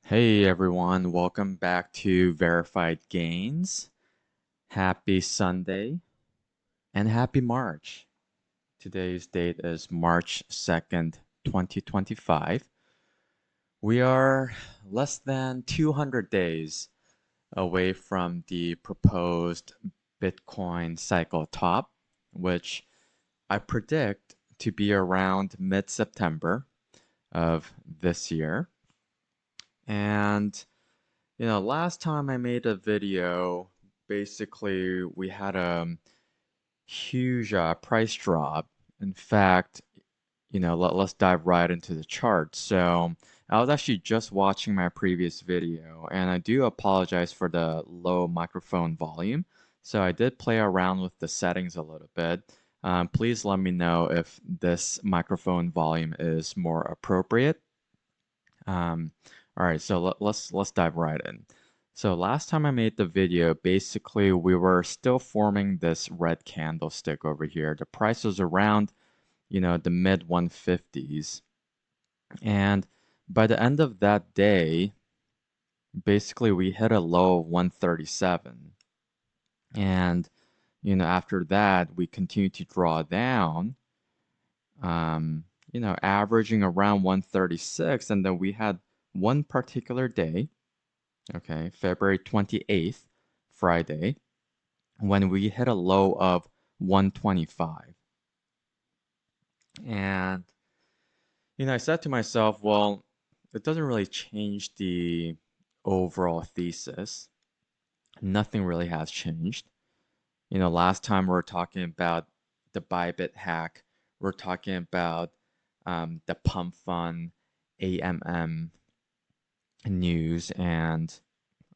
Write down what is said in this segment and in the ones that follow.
Hey everyone, welcome back to Verified Gains. Happy Sunday and happy March. Today's date is March 2nd, 2025. We are less than 200 days away from the proposed Bitcoin cycle top, which I predict to be around mid-September of this year. And last time I made a video, basically we had a huge price drop. In fact, let's dive right into the chart. So I was actually just watching my previous video, and I do apologize for the low microphone volume. So I did play around with the settings a little bit. Please let me know if this microphone volume is more appropriate. Um, all right, so let's dive right in. So last time I made the video, basically we were still forming this red candlestick over here. The price was around, the mid 150s. And by the end of that day, basically we hit a low of 137. And, after that, we continued to draw down, averaging around 136. And then we had one particular day, okay, February 28th, Friday, when we hit a low of 125. And, I said to myself, well, it doesn't really change the overall thesis. Nothing really has changed. Last time we were talking about the Bybit hack, we're talking about the pump fund, AMM news, and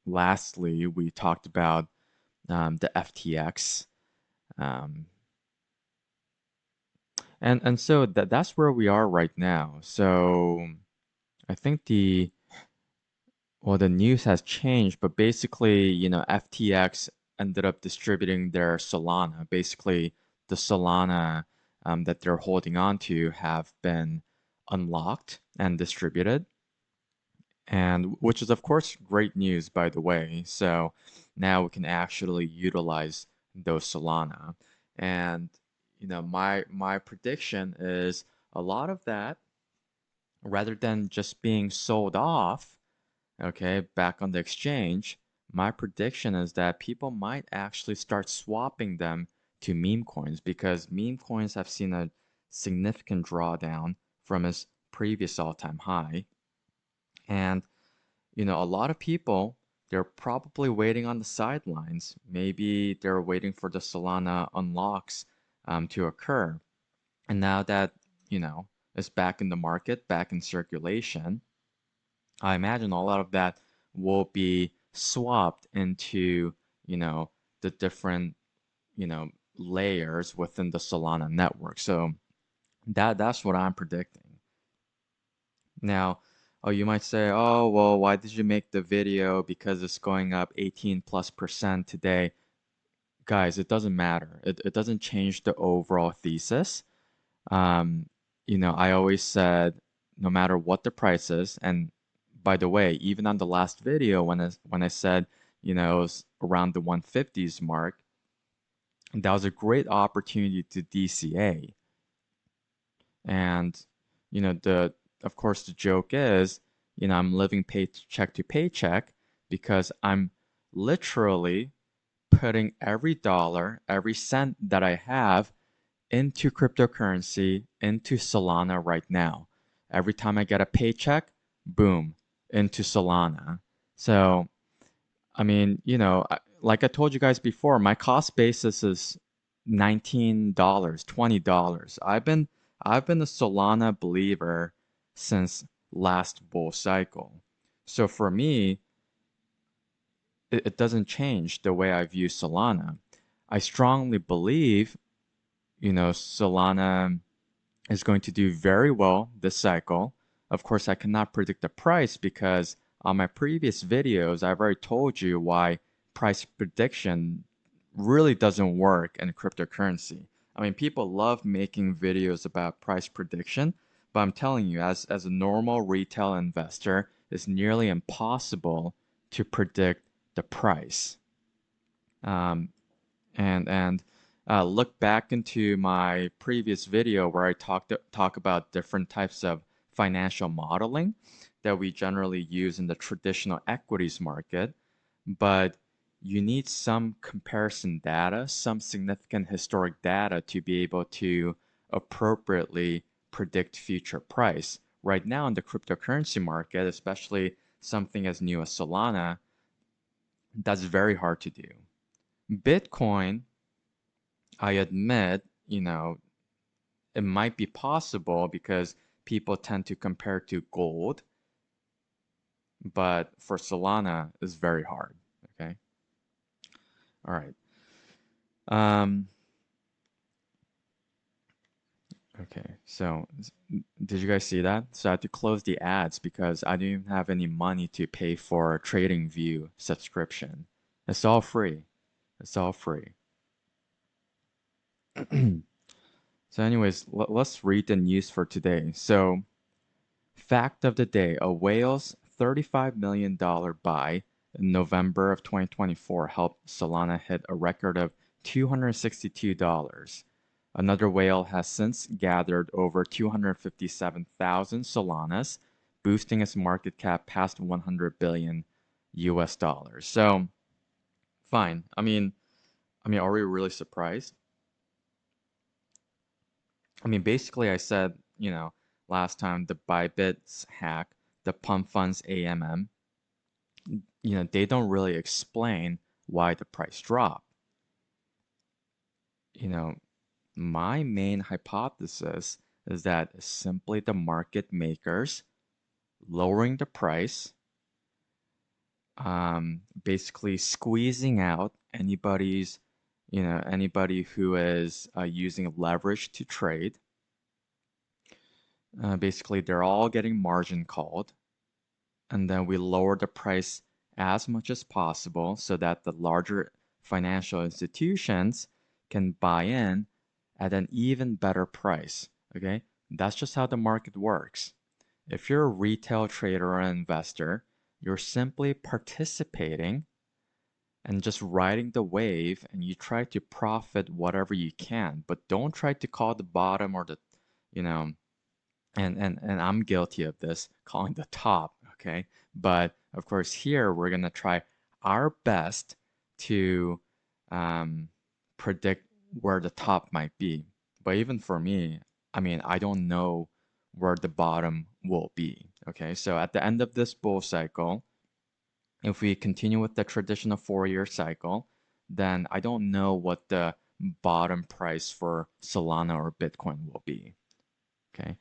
lastly, we talked about the FTX. Um, and so that's where we are right now. So I think the news has changed, but basically, FTX ended up distributing their Solana. Basically, the Solana that they're holding on to have been unlocked and distributed, and which is of course great news, by the way. So now we can actually utilize those Solana. And my prediction is a lot of that, rather than just being sold off, okay, back on the exchange, my prediction is that people might actually start swapping them to meme coins, because meme coins have seen a significant drawdown from its previous all-time high. And a lot of people, they're probably waiting on the sidelines. Maybe they're waiting for the Solana unlocks to occur. And now that, it's back in the market, back in circulation, I imagine a lot of that will be swapped into, the different, layers within the Solana network. So that's what I'm predicting. Now, oh, you might say, oh, well, why did you make the video? Because it's going up 18+% today. Guys, it doesn't matter. It doesn't change the overall thesis. Um, I always said no matter what the price is, and by the way, even on the last video when I said, it was around the 150s mark, that was a great opportunity to DCA. And the of course the joke is, I'm living paycheck to paycheck because I'm literally putting every dollar, every cent that I have into cryptocurrency, into Solana right now. Every time I get a paycheck, boom, into Solana. So, I mean, like I told you guys before, my cost basis is $19, $20. I've been a Solana believer since last bull cycle. So for me, it doesn't change the way I view Solana. I strongly believe, Solana is going to do very well this cycle. Of course, I cannot predict the price because on my previous videos, I've already told you why price prediction really doesn't work in cryptocurrency. I mean, people love making videos about price prediction, but I'm telling you, as a normal retail investor, it's nearly impossible to predict the price. Um, and look back into my previous video where I talk about different types of financial modeling that we generally use in the traditional equities market, but you need some comparison data, some significant historic data to be able to appropriately predict future price. Right now in the cryptocurrency market, especially something as new as Solana, that's very hard to do. Bitcoin, I admit, it might be possible because people tend to compare to gold, but for Solana, it's very hard. Okay. All right. Um, okay. So, did you guys see that? So I had to close the ads because I didn't even have any money to pay for a TradingView subscription. It's all free. It's all free. So, anyways, let's read the news for today. So, fact of the day, a whale's $35 million buy in November of 2024 helped Solana hit a record of $262. Another whale has since gathered over 257,000 Solanas, boosting its market cap past 100 billion US dollars. So, fine. I mean, are we really surprised? I mean, basically, I said, last time the Bybits hack, the pump funds AMM, they don't really explain why the price dropped. You know, my main hypothesis is that it's simply the market makers lowering the price, basically squeezing out anybody who is using leverage to trade. Basically, they're all getting margin called, and then we lower the price as much as possible so that the larger financial institutions can buy in at an even better price. Okay, that's just how the market works. If you're a retail trader or an investor, you're simply participating and just riding the wave, and you try to profit whatever you can, but don't try to call the bottom or the, you know, and I'm guilty of this, calling the top, okay? But of course, here we're gonna try our best to predict where the top might be. But even for me, I mean, I don't know where the bottom will be, okay? So at the end of this bull cycle, if we continue with the traditional 4-year cycle, then I don't know what the bottom price for Solana or Bitcoin will be, okay?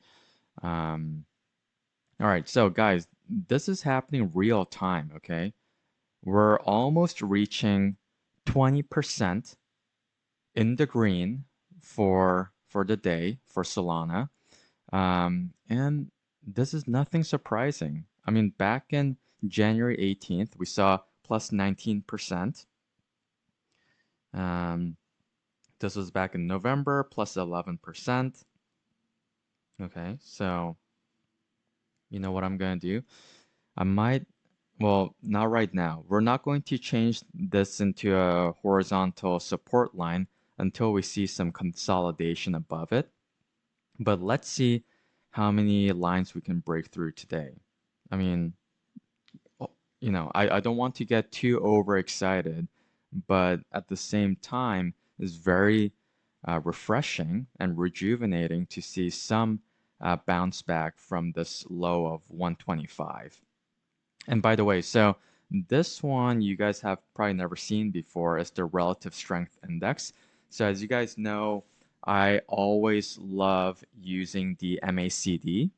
Um, all right, so guys, this is happening real time, okay? We're almost reaching 20% in the green for the day for Solana. And this is nothing surprising. I mean, back in January 18th, we saw plus 19%. This was back in November, plus 11%. Okay, so you know what I'm gonna do? I might, well, not right now. We're not going to change this into a horizontal support line until we see some consolidation above it. But let's see how many lines we can break through today. I mean, I don't want to get too overexcited, but at the same time, it's very refreshing and rejuvenating to see some bounce back from this low of 125. And by the way, so this one you guys have probably never seen before is the relative strength index. So as you guys know, I always love using the MACD.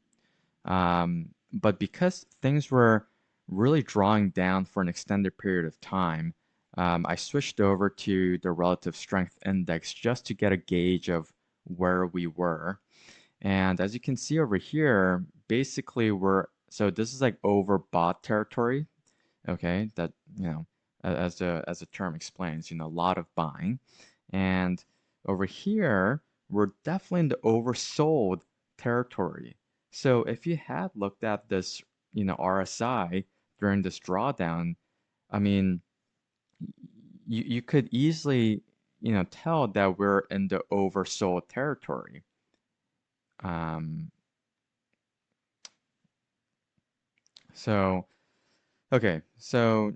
But because things were really drawing down for an extended period of time, I switched over to the relative strength index just to get a gauge of where we were. And as you can see over here, basically so this is like overbought territory, okay? That, as the term explains, a lot of buying. And over here, we're definitely in the oversold territory. So if you had looked at this, RSI during this drawdown, I mean, you could easily, tell that we're in the oversold territory. Um, so, okay, so,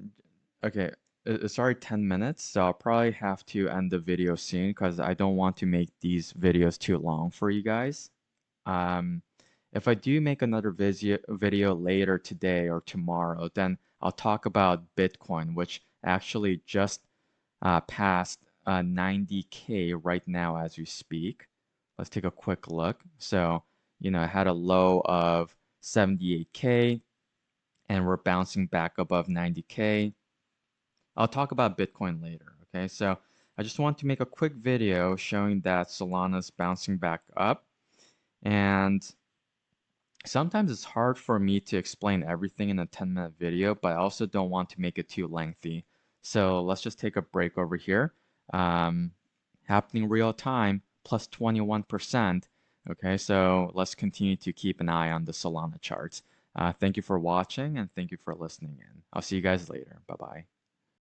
okay, it's already 10 minutes, so I'll probably have to end the video soon because I don't want to make these videos too long for you guys. Um, if I do make another video later today or tomorrow, then I'll talk about Bitcoin, which actually just passed 90K right now as we speak. Let's take a quick look. So, I had a low of 78K and we're bouncing back above 90K. I'll talk about Bitcoin later, okay? So I just want to make a quick video showing that Solana's bouncing back up. And sometimes it's hard for me to explain everything in a 10-minute video, but I also don't want to make it too lengthy. So let's just take a break over here. Um, Happening real time, plus 21%. Okay, so let's continue to keep an eye on the Solana charts. Thank you for watching and thank you for listening in. I'll see you guys later. Bye-bye.